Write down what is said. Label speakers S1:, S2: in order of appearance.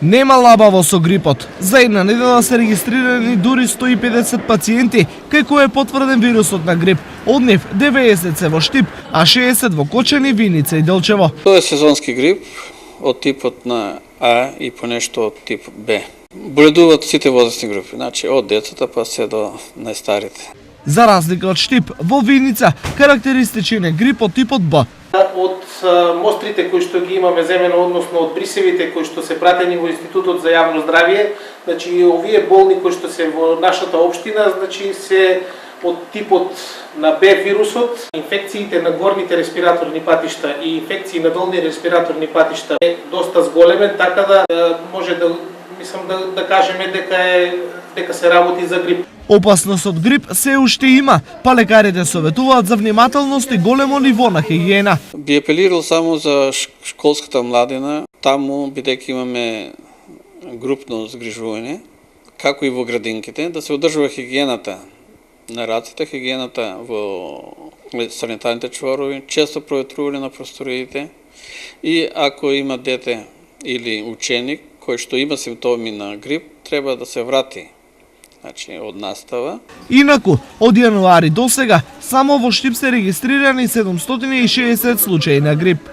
S1: Нема лабаво со грипот. За една недела се регистрирани дури 150 пациенти кај кои е потврден вирусот на грип. Од нив 90 се во Штип, а 60 во Кочани, Виница и Делчево.
S2: Тоа е сезонски грип од типот на А и понешто од тип Б. Боледуваат сите возрастни групи, значи од децата па се до најстарите.
S1: За разлика од Штип, во Виница карактеристичен е грип од типот Б.
S3: Од мострите кои што ги имаме земено, односно од брисевите кои што се пратени во Институтот за јавно здравје, значи овие болни кои што се во нашата општина, значи се од типот на Б вирусот. Инфекциите на горните респираторни патишта и инфекции на долни респираторни патишта е доста зголемен, така да може да кажеме дека се работи за грип.
S1: Опасност од грип се уште има, па лекарите советуваат за внимателност и големо ниво на хигиена.
S2: Би апелирал само за школската младина, таму бидејќи имаме групно згрижување, како и во градинките, да се одржува хигиената на раците, хигиената во санитарните чворови, често проветрување на просториите и ако има дете или ученик кој што има симптоми на грип, треба да се врати, значи од настава.
S1: Инаку, од јануари до сега, само во Штип се регистрирани 760 случаи на грип.